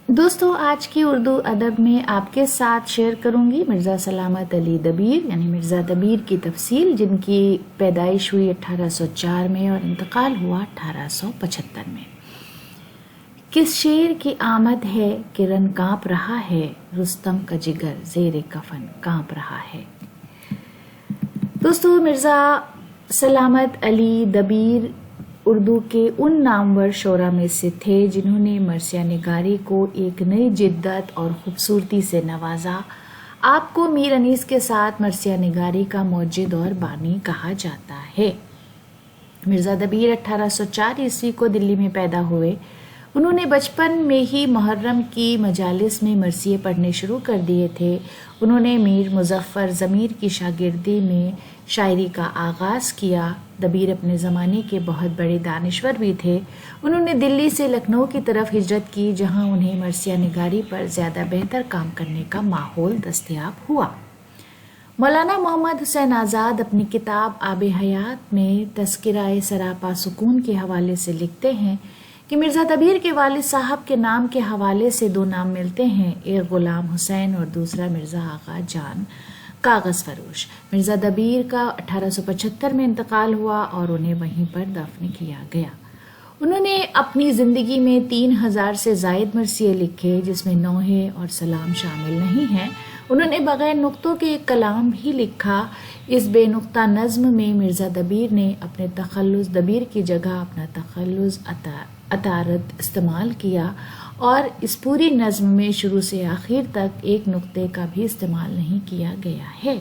دوستو آج کی اردو ادب میں آپ کے ساتھ شیئر کروں گی مرزا سلامت علی دبیر یعنی مرزا دبیر کی تفصیل، جن کی پیدائش ہوئی 1804 میں اور انتقال ہوا 1875 میں۔ کس شیر کی آمد ہے کہ رن کانپ رہا ہے، رستم کا جگر زیر کفن کانپ رہا ہے۔ دوستو مرزا سلامت علی دبیر اردو کے ان نامور شعراء میں سے تھے جنہوں نے مرثیہ نگاری کو ایک نئی جدت اور خوبصورتی سے نوازا۔ آپ کو میر انیس کے ساتھ مرثیہ نگاری کا موجد اور بانی کہا جاتا ہے۔ مرزا دبیر 1804 عیسوی کو دلی میں پیدا ہوئے۔ انہوں نے بچپن میں ہی محرم کی مجالس میں مرثیے پڑھنے شروع کر دیے تھے۔ انہوں نے میر مظفر ضمیر کی شاگردی میں شاعری کا آغاز کیا۔ دبیر اپنے زمانے کے بہت بڑے دانشور بھی تھے۔ انہوں نے دلی سے لکھنؤ کی طرف ہجرت کی، جہاں انہیں مرثیہ نگاری پر زیادہ بہتر کام کرنے کا ماحول دستیاب ہوا۔ مولانا محمد حسین آزاد اپنی کتاب آب حیات میں تذکرہ سراپا سکون کے حوالے سے لکھتے ہیں کہ مرزا دبیر کے والد صاحب کے نام کے حوالے سے دو نام ملتے ہیں، ایک غلام حسین اور دوسرا مرزا آغا جان کاغذ فروش۔ مرزا دبیر کا 1875 میں انتقال ہوا اور انہیں وہیں پر دفن کیا گیا۔ انہوں نے اپنی زندگی میں 3000 سے زائد مرثیے لکھے، جس میں نوحے اور سلام شامل نہیں ہیں۔ انہوں نے بغیر نقطوں کے ایک کلام بھی لکھا۔ اس بے نقطہ نظم میں مرزا دبیر نے اپنے تخلص دبیر کی جگہ اپنا تخلص عطارد استعمال کیا، اور اس پوری نظم میں شروع سے آخر تک ایک نقطے کا بھی استعمال نہیں کیا گیا ہے۔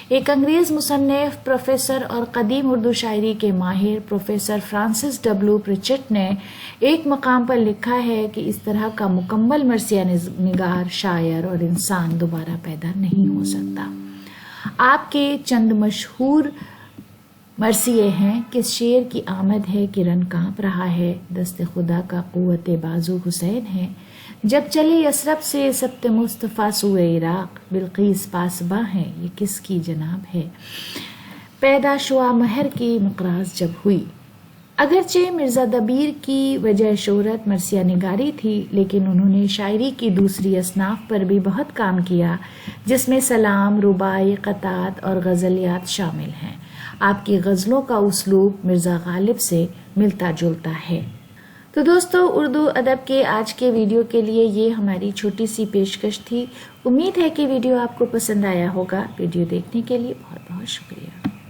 ایک انگریز مصنف، پروفیسر اور قدیم اردو شاعری کے ماہر پروفیسر فرانسس ڈبلو پریچٹ نے ایک مقام پر لکھا ہے کہ اس طرح کا مکمل مرثیہ نگار، شاعر اور انسان دوبارہ پیدا نہیں ہو سکتا۔ آپ کے چند مشہور مرثیے ہیں: کس شیر کی آمد ہے کہ رن کانپ رہا ہے، دست خدا کا قوت بازو حسین ہے، جب چلے یثرب سے سبت مصطفیٰ سوئے عراق، بلقیس پاسباں ہے، یہ کس کی جناب ہے، پیدا شعاع مہر کی مقراظ جب ہوئی۔ اگرچہ مرزا دبیر کی وجہ شہرت مرثیہ نگاری تھی، لیکن انہوں نے شاعری کی دوسری اصناف پر بھی بہت کام کیا، جس میں سلام، رباعی، قطعات اور غزلیات شامل ہیں۔ آپ کی غزلوں کا اسلوب مرزا غالب سے ملتا جلتا ہے۔ تو دوستو اردو ادب کے آج کے ویڈیو کے لیے یہ ہماری چھوٹی سی پیشکش تھی۔ امید ہے کہ ویڈیو آپ کو پسند آیا ہوگا۔ ویڈیو دیکھنے کے لیے بہت بہت شکریہ۔